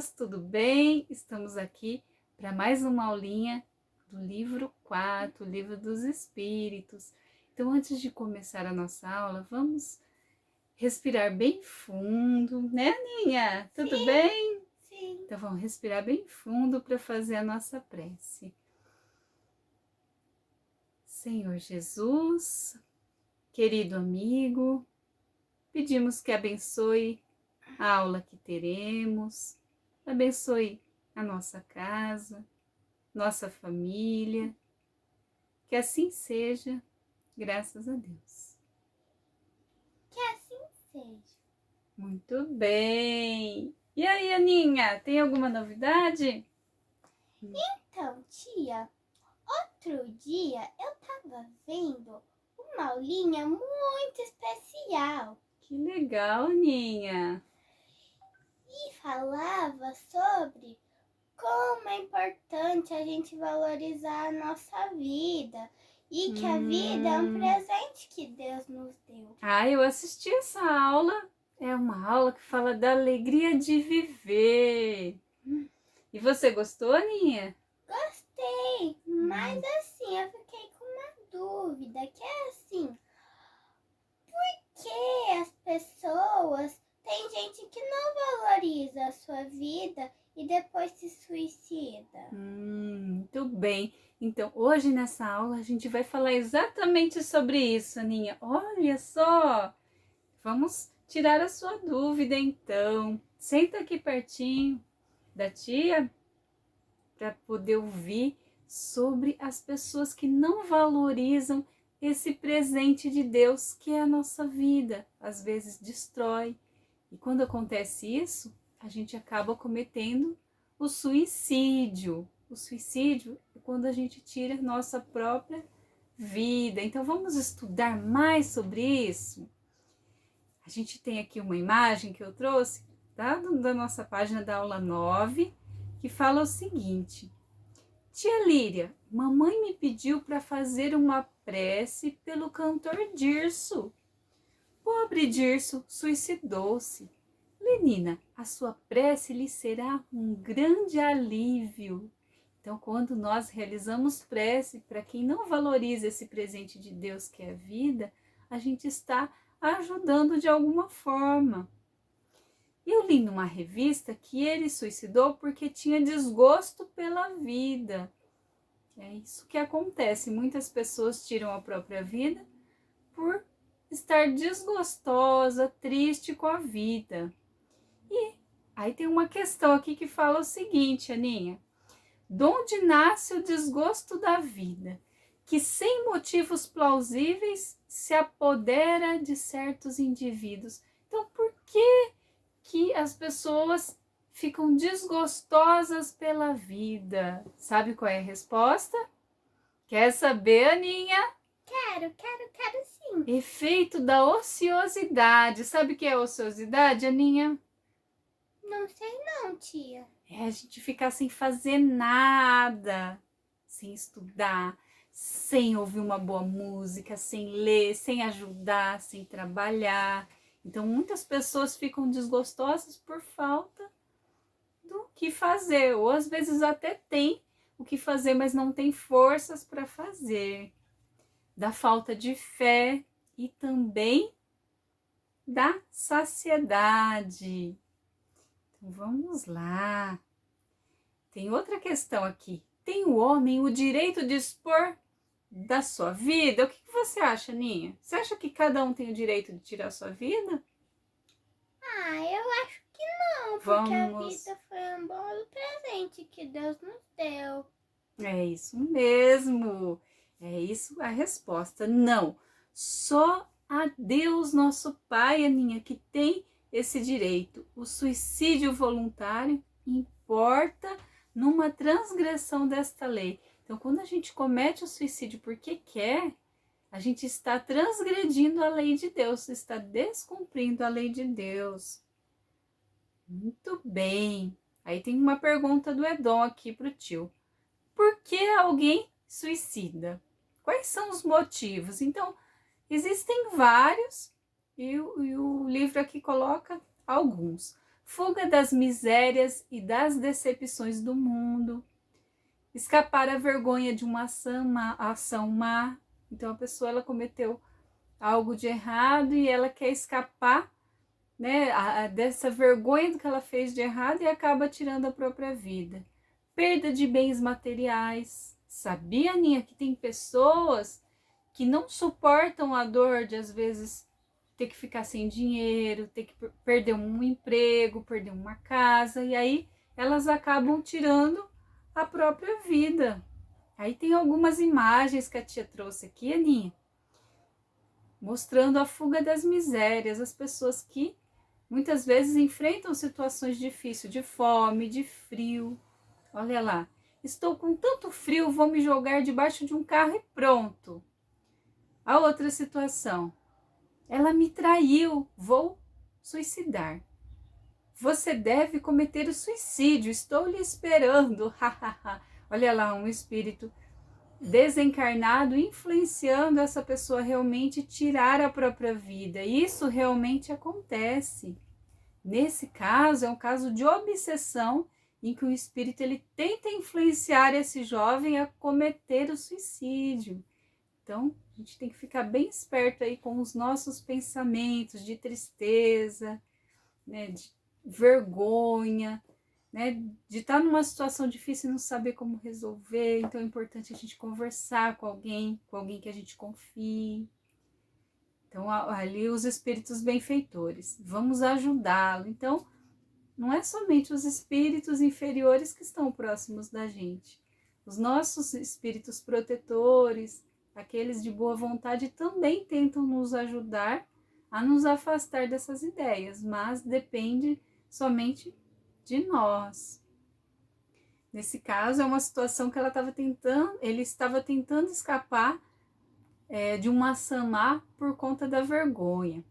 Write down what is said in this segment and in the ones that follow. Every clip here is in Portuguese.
meninas, tudo bem? Estamos aqui para mais uma aulinha do livro 4, o Livro dos Espíritos. Então, antes de começar a nossa aula, vamos respirar bem fundo, né, Aninha? Tudo Sim, bem? sim. Então, vamos respirar bem fundo para fazer a nossa prece. Senhor Jesus, querido amigo, pedimos que abençoe a aula que teremos, abençoe a nossa casa, nossa família, que assim seja, graças a Deus. Que assim seja. Muito bem! E aí, Aninha, tem alguma novidade? Então, tia, outro dia eu tava vendo uma aulinha muito especial Que legal, Aninha! e falava sobre como é importante a gente valorizar a nossa vida e que a vida é um presente que Deus nos deu. Eu assisti essa aula. É uma aula que fala da alegria de viver. E você gostou, Aninha? Gostei, mas assim, eu fiquei com uma dúvida, que é assim, que as pessoas, tem gente que não valoriza a sua vida e depois se suicida. Muito bem. Então, hoje nessa aula a gente vai falar exatamente sobre isso, Aninha. Olha só! Vamos tirar a sua dúvida, então. Senta aqui pertinho da tia para poder ouvir sobre as pessoas que não valorizam esse presente de Deus que é a nossa vida. Às vezes destrói. E quando acontece isso, a gente acaba cometendo o suicídio. O suicídio é quando a gente tira nossa própria vida. Então vamos estudar mais sobre isso? A gente tem aqui uma imagem que eu trouxe da nossa página da aula 9, que fala o seguinte: Tia Líria, mamãe me pediu para fazer uma prece pelo cantor Dirso. Pobre Dirso suicidou-se. Lenina, a sua prece lhe será um grande alívio. Então, quando nós realizamos prece para quem não valoriza esse presente de Deus que é a vida, a gente está ajudando de alguma forma. Eu li numa revista que ele suicidou porque tinha desgosto pela vida. É isso que acontece. Muitas pessoas tiram a própria vida por estar desgostosa, triste com a vida. E aí tem uma questão aqui que fala o seguinte, Aninha: de onde nasce o desgosto da vida, que sem motivos plausíveis se apodera de certos indivíduos? Então, por que as pessoas ficam desgostosas pela vida? Sabe qual é a resposta? Quer saber, Aninha? Quero sim. Efeito da ociosidade. Sabe o que é ociosidade, Aninha? Não sei não, tia. É a gente ficar sem fazer nada, sem estudar, sem ouvir uma boa música, sem ler, sem ajudar, sem trabalhar. Então, muitas pessoas ficam desgostosas por falta do que fazer, ou às vezes até tem o que fazer, mas não tem forças para fazer. Da falta de fé e também da saciedade. Então, vamos lá. Tem outra questão aqui. Tem o homem o direito de dispor da sua vida? O que você acha, Ninha? Você acha que cada um tem o direito de tirar a sua vida? Eu acho que não, porque a Vamos. vida foi um bom presente que Deus nos deu. É isso mesmo. É isso a resposta. Não. Só a Deus, nosso Pai, Aninha, que tem esse direito. O suicídio voluntário importa numa transgressão desta lei. Então, quando a gente comete o suicídio porque quer, a gente está transgredindo a lei de Deus, está descumprindo a lei de Deus. Muito bem. Aí tem uma pergunta do Edom aqui para o tio. Por que alguém suicida? Quais são os motivos? Então, existem vários e o livro aqui coloca alguns. fuga das misérias e das decepções do mundo, escapar à vergonha de uma ação má. Então a pessoa ela cometeu algo de errado e ela quer escapar, né, dessa vergonha do que ela fez de errado e acaba tirando a própria vida. Perda de bens materiais. Sabia, Aninha, que tem pessoas que não suportam a dor de, às vezes, ter que ficar sem dinheiro, ter que perder um emprego, perder uma casa, e aí elas acabam tirando a própria vida. Aí tem algumas imagens que a tia trouxe aqui, Aninha, mostrando a fuga das misérias, as pessoas que muitas vezes enfrentam situações difíceis, de fome, de frio. Olha lá, estou com tanto frio, vou me jogar debaixo de um carro e pronto. A outra situação, ela me traiu, vou suicidar. Você deve cometer o suicídio, estou lhe esperando. Olha lá, um espírito desencarnado influenciando essa pessoa realmente tirar a própria vida. Isso realmente acontece. Nesse caso, é um caso de obsessão em que o espírito ele tenta influenciar esse jovem a cometer o suicídio. Então, a gente tem que ficar bem esperto aí com os nossos pensamentos de tristeza, né, de vergonha, né, de estar numa situação difícil e não saber como resolver. Então é importante a gente conversar com alguém que a gente confie. Então ali os espíritos benfeitores, vamos ajudá-lo. Então não é somente os espíritos inferiores que estão próximos da gente. Os nossos espíritos protetores, aqueles de boa vontade, também tentam nos ajudar a nos afastar dessas ideias, mas depende somente de nós. Nesse caso, é uma situação que ele estava tentando escapar de uma ação má por conta da vergonha.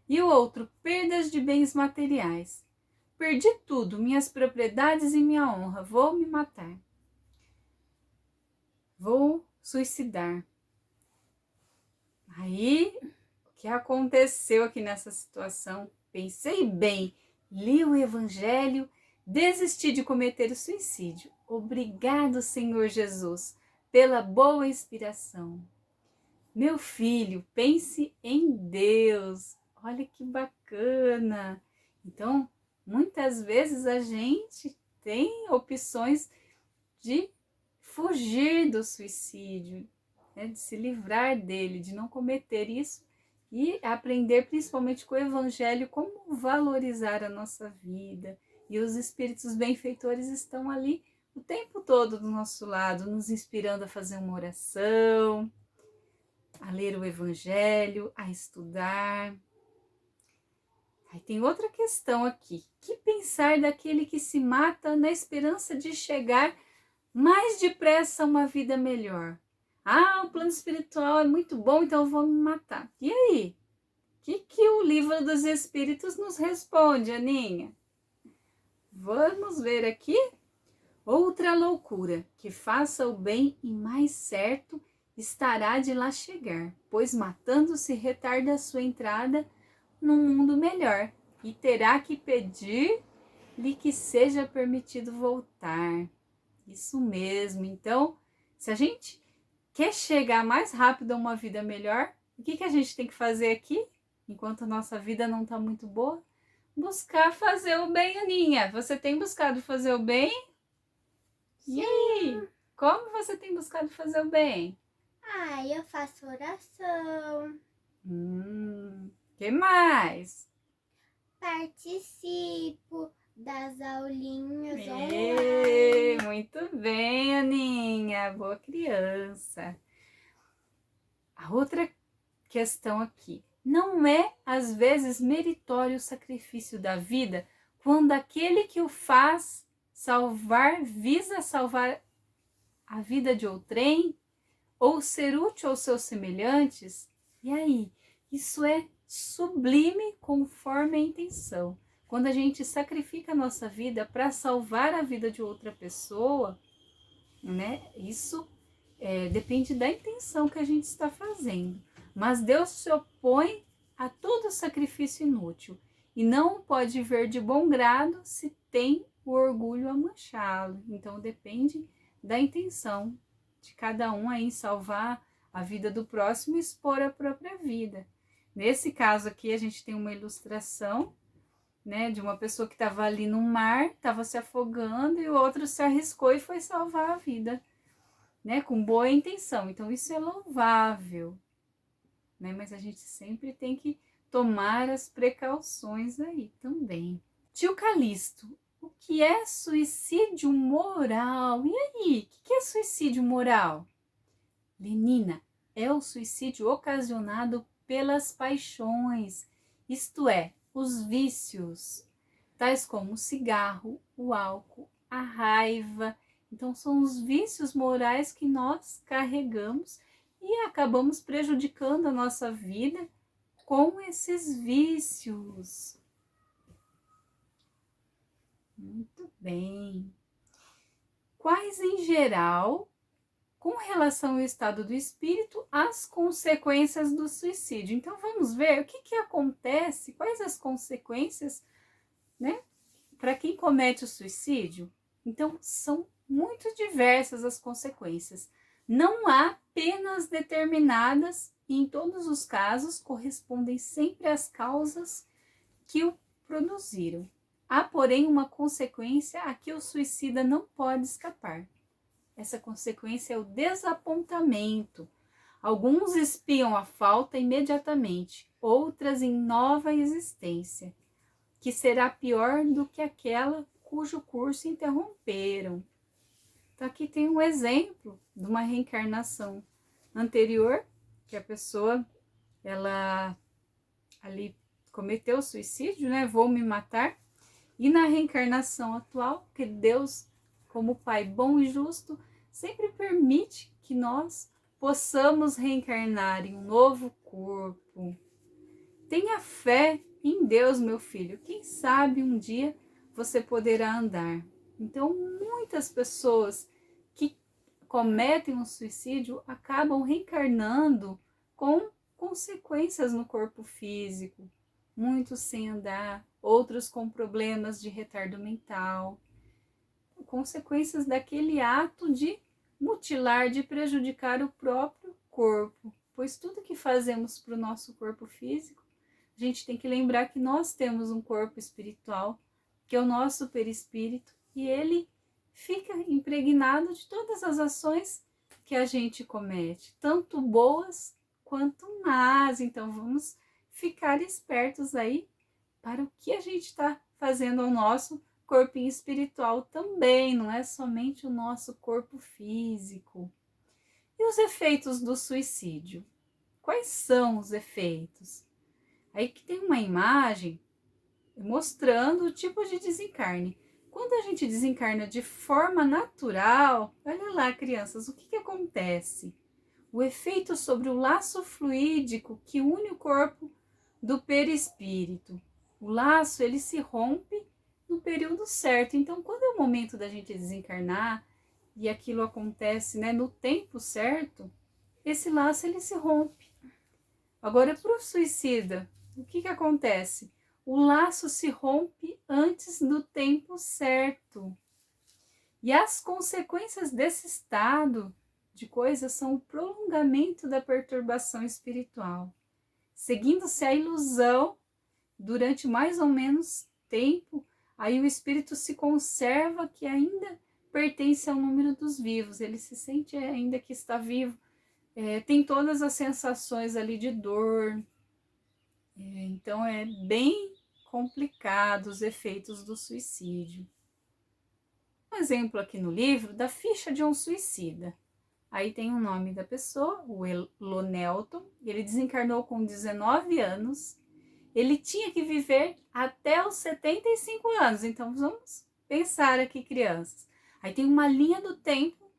E o outro, perdas de bens materiais. Perdi tudo, minhas propriedades e minha honra, vou me matar. Vou suicidar. Aí, o que aconteceu aqui nessa situação? Pensei bem, li o Evangelho, desisti de cometer o suicídio. Obrigado, Senhor Jesus, pela boa inspiração. Meu filho, pense em Deus. Olha que bacana. Então, muitas vezes a gente tem opções de fugir do suicídio, né, de se livrar dele, de não cometer isso e aprender principalmente com o Evangelho como valorizar a nossa vida. E os espíritos benfeitores estão ali o tempo todo do nosso lado, nos inspirando a fazer uma oração, a ler o Evangelho, a estudar. Aí tem outra questão aqui. Que pensar daquele que se mata na esperança de chegar mais depressa a uma vida melhor? Ah, o plano espiritual é muito bom, então eu vou me matar. E aí? O que o livro dos Espíritos nos responde, Aninha? Vamos ver aqui. Outra loucura, que faça o bem e mais certo estará de lá chegar, pois matando-se retarda a sua entrada num mundo melhor e terá que pedir-lhe que seja permitido voltar. Isso mesmo. Então, se a gente quer chegar mais rápido a uma vida melhor, o que a gente tem que fazer aqui, enquanto a nossa vida não está muito boa? Buscar fazer o bem, Aninha. Você tem buscado fazer o bem? Sim. E aí? Como você tem buscado fazer o bem? Eu faço oração. Que mais? Participo das aulinhas Ei, online. muito bem, Aninha. Boa criança. A outra questão aqui. Não é, às vezes, meritório o sacrifício da vida quando aquele que o faz visa salvar a vida de outrem ou ser útil aos seus semelhantes? E aí? Isso é sublime conforme a intenção. Quando a gente sacrifica a nossa vida para salvar a vida de outra pessoa, né? Isso depende da intenção que a gente está fazendo. Mas Deus se opõe a todo sacrifício inútil. e não pode ver de bom grado se tem o orgulho a manchá-lo. Então depende da intenção de cada um aí em salvar a vida do próximo e expor a própria vida. Nesse caso aqui a gente tem uma ilustração, né, de uma pessoa que estava ali no mar, estava se afogando e o outro se arriscou e foi salvar a vida, né, com boa intenção. Então isso é louvável, né, mas a gente sempre tem que tomar as precauções aí também. Tio Calixto, o que é suicídio moral? E aí, o que é suicídio moral? Lenina, é o suicídio ocasionado pelas paixões, isto é, os vícios, tais como o cigarro, o álcool, a raiva. Então, são os vícios morais que nós carregamos e acabamos prejudicando a nossa vida com esses vícios. Muito bem. Quais, em geral, com relação ao estado do espírito, as consequências do suicídio? Então, vamos ver o que acontece, quais as consequências, né, para quem comete o suicídio. Então, são muito diversas as consequências. Não há penas determinadas e, em todos os casos, correspondem sempre às causas que o produziram. Há, porém, uma consequência a que o suicida não pode escapar. Essa consequência é o desapontamento. Alguns espiam a falta imediatamente, outras em nova existência, que será pior do que aquela cujo curso interromperam. Então, aqui tem um exemplo de uma reencarnação anterior, que a pessoa, ela ali cometeu suicídio, né? Vou me matar. E na reencarnação atual, que Deus, como Pai bom e justo, sempre permite que nós possamos reencarnar em um novo corpo. Tenha fé em Deus, meu filho. Quem sabe um dia você poderá andar. Então, muitas pessoas que cometem um suicídio acabam reencarnando com consequências no corpo físico. Muitos sem andar, outros com problemas de retardo mental. Consequências daquele ato de mutilar, de prejudicar o próprio corpo. Pois tudo que fazemos para o nosso corpo físico, a gente tem que lembrar que nós temos um corpo espiritual, que é o nosso perispírito, e ele fica impregnado de todas as ações que a gente comete, tanto boas quanto más. Então vamos ficar espertos aí para o que a gente está fazendo ao nosso corpinho espiritual também, não é somente o nosso corpo físico. E os efeitos do suicídio? Quais são os efeitos? Aí que tem uma imagem mostrando o tipo de desencarne. Quando a gente desencarna de forma natural, olha lá, crianças, o que acontece? O efeito sobre o laço fluídico que une o corpo do perispírito. O laço, ele se rompe no período certo. Então, quando é o momento da gente desencarnar e aquilo acontece, né, no tempo certo, esse laço, ele se rompe. Agora, para o suicida, o que acontece? O laço se rompe antes do tempo certo. E as consequências desse estado de coisas são o prolongamento da perturbação espiritual, seguindo-se a ilusão durante mais ou menos tempo, aí o espírito se conserva que ainda pertence ao número dos vivos, ele se sente ainda que está vivo, tem todas as sensações ali de dor, então é bem complicado os efeitos do suicídio. Um exemplo aqui no livro da ficha de um suicida. Aí tem o nome da pessoa, o Elonelton, ele desencarnou com 19 anos, ele tinha que viver até os 75 anos, então vamos pensar aqui, crianças. Aí tem uma linha do tempo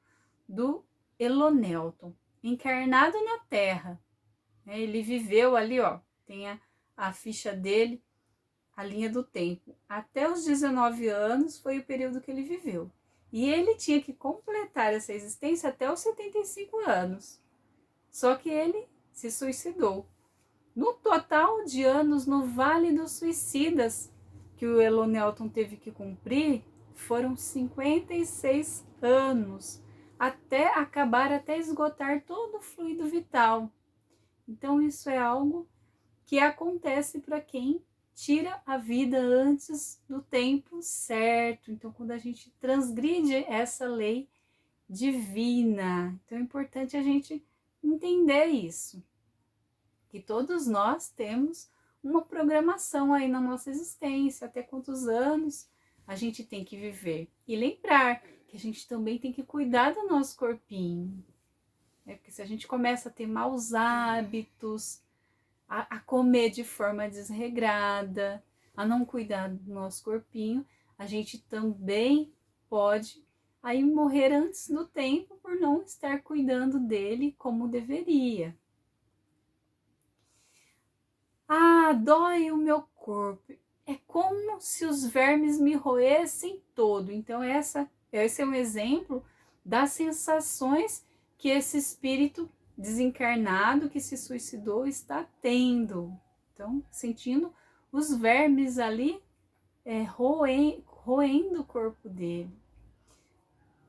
do Elonelton, encarnado na Terra. Ele viveu ali, ó, tem a ficha dele, a linha do tempo. Até os 19 anos foi o período que ele viveu. E ele tinha que completar essa existência até os 75 anos. Só que ele se suicidou. No total de anos no Vale dos Suicidas que o Elon Nelton teve que cumprir, foram 56 anos, até acabar, até esgotar todo o fluido vital. Então isso é algo que acontece para quem tira a vida antes do tempo certo. Então quando a gente transgride essa lei divina, então é importante a gente entender isso, que todos nós temos uma programação aí na nossa existência, até quantos anos a gente tem que viver. E lembrar que a gente também tem que cuidar do nosso corpinho. Porque se a gente começa a ter maus hábitos, a comer de forma desregrada, a não cuidar do nosso corpinho, a gente também pode aí morrer antes do tempo por não estar cuidando dele como deveria. Ah, dói o meu corpo. É como se os vermes me roessem todo. Então esse é um exemplo das sensações que esse espírito desencarnado que se suicidou está tendo. Então, sentindo os vermes ali roendo o corpo dele.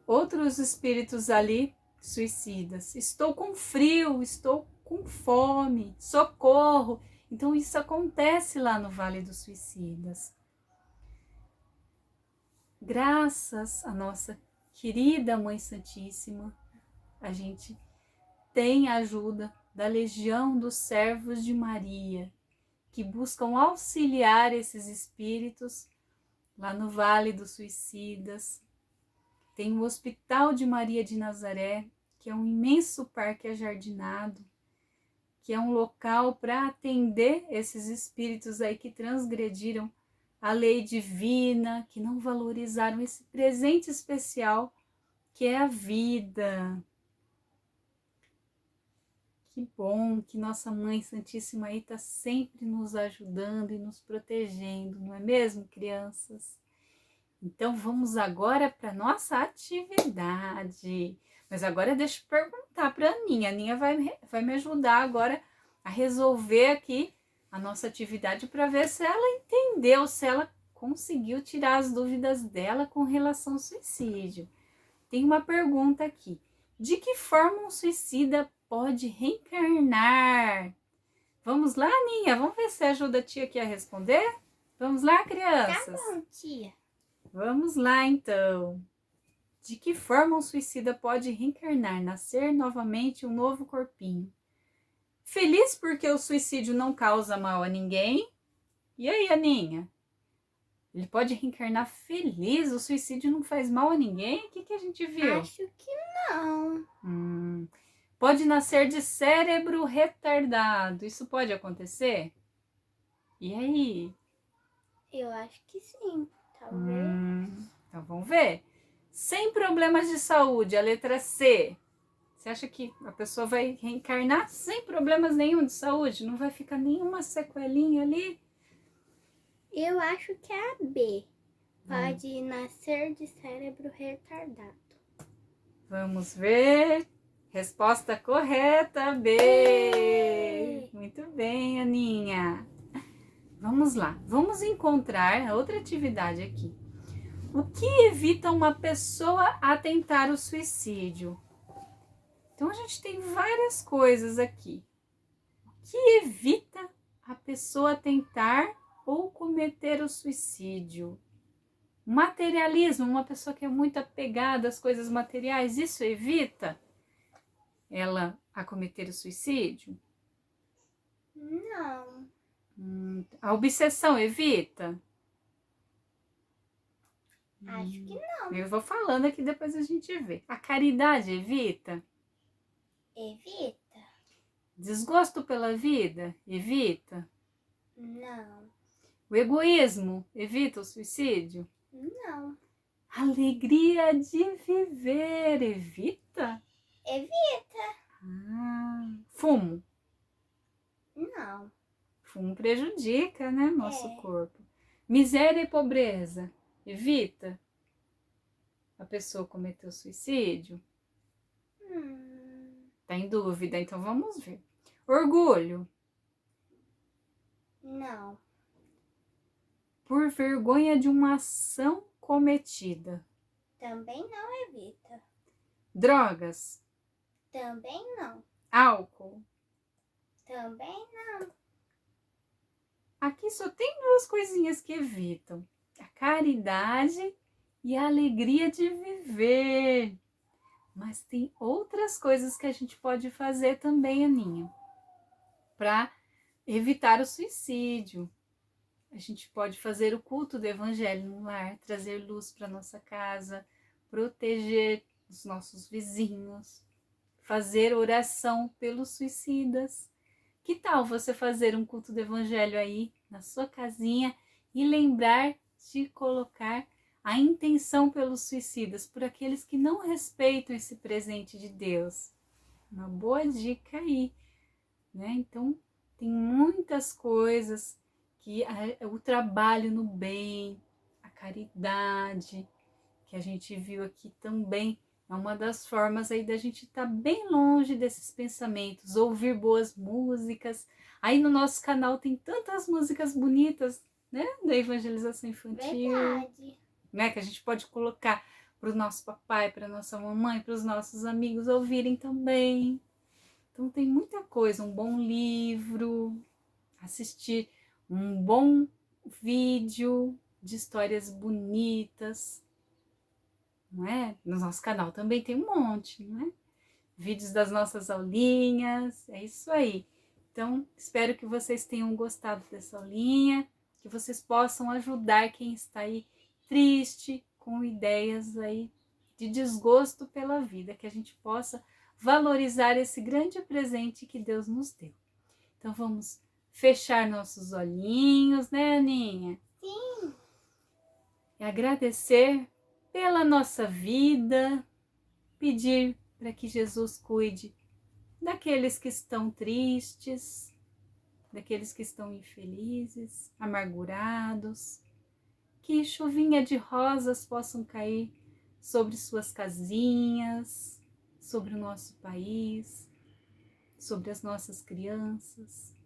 Outros espíritos ali suicidas. Estou com frio, estou com fome, socorro. Então isso acontece lá no Vale dos Suicidas. Graças à nossa querida Mãe Santíssima, a gente tem a ajuda da Legião dos Servos de Maria, que buscam auxiliar esses espíritos lá no Vale dos Suicidas. Tem o Hospital de Maria de Nazaré, que é um imenso parque ajardinado, que é um local para atender esses espíritos aí que transgrediram a lei divina, que não valorizaram esse presente especial que é a vida. Que bom que nossa Mãe Santíssima aí está sempre nos ajudando e nos protegendo, não é mesmo, crianças? Então vamos agora para nossa atividade. Mas agora deixa eu perguntar para a Aninha. A Aninha vai me ajudar agora a resolver aqui a nossa atividade para ver se ela entendeu, se ela conseguiu tirar as dúvidas dela com relação ao suicídio. Tem uma pergunta aqui. De que forma um suicida pode reencarnar? Vamos lá, Aninha? Vamos ver se ajuda a tia aqui a responder? Vamos lá, crianças? Tá bom, tia. Vamos lá, então. De que forma um suicida pode reencarnar, nascer novamente um novo corpinho? Feliz porque o suicídio não causa mal a ninguém? E aí, Aninha? Ele pode reencarnar feliz? O suicídio não faz mal a ninguém? O que a gente viu? Acho que não. Pode nascer de cérebro retardado. Isso pode acontecer? E aí? Eu acho que sim, talvez. Então vamos ver. Sem problemas de saúde, a letra C. Você acha que a pessoa vai reencarnar sem problemas nenhum de saúde? Não vai ficar nenhuma sequelinha ali? Eu acho que é a B. Pode nascer de cérebro retardado. Vamos ver. Resposta correta, B. Muito bem, Aninha. Vamos lá. Vamos encontrar a outra atividade aqui. O que evita uma pessoa a tentar o suicídio? Então a gente tem várias coisas aqui. O que evita a pessoa tentar ou cometer o suicídio? Materialismo, uma pessoa que é muito apegada às coisas materiais, isso evita ela a cometer o suicídio? Não. A obsessão evita? Acho que não. Eu vou falando aqui, depois a gente vê. A caridade evita? Evita? Desgosto pela vida? Evita? Não. O egoísmo evita o suicídio? Não. Alegria de viver evita? Evita? Fumo? Não. Fumo prejudica, né, nosso corpo. Miséria e pobreza evita a pessoa cometer o suicídio? Tá em dúvida? Então vamos ver. Orgulho Não. Por vergonha de uma ação cometida. Também não evita. Drogas. Também não. Álcool. Também não. Aqui só tem duas coisinhas que evitam: a caridade e a alegria de viver. Mas tem outras coisas que a gente pode fazer também, Aninha, para evitar o suicídio. A gente pode fazer o culto do evangelho no lar, trazer luz para nossa casa, proteger os nossos vizinhos, fazer oração pelos suicidas. Que tal você fazer um culto do evangelho aí na sua casinha e lembrar de colocar a intenção pelos suicidas, por aqueles que não respeitam esse presente de Deus? Uma boa dica aí, né? Então, tem muitas coisas que o trabalho no bem, a caridade, que a gente viu aqui também, é uma das formas aí da gente estar bem longe desses pensamentos, ouvir boas músicas. Aí no nosso canal tem tantas músicas bonitas, né, da evangelização infantil. Verdade. Né, que a gente pode colocar para o nosso papai, para nossa mamãe, para os nossos amigos ouvirem também. Então tem muita coisa, um bom livro, assistir um bom vídeo de histórias bonitas, não é? No nosso canal também tem um monte, não é? Vídeos das nossas aulinhas, é isso aí. Então, espero que vocês tenham gostado dessa aulinha, que vocês possam ajudar quem está aí triste, com ideias aí de desgosto pela vida, que a gente possa valorizar esse grande presente que Deus nos deu. Então, vamos fechar nossos olhinhos, né, Aninha? Sim. E agradecer pela nossa vida, pedir para que Jesus cuide daqueles que estão tristes, daqueles que estão infelizes, amargurados, que chuvinha de rosas possam cair sobre suas casinhas, sobre o nosso país, sobre as nossas crianças.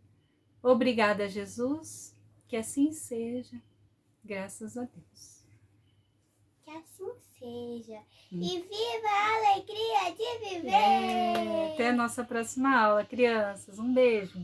Obrigada, Jesus, que assim seja, graças a Deus. Que assim seja. E viva a alegria de viver! Até a nossa próxima aula, crianças. Um beijo.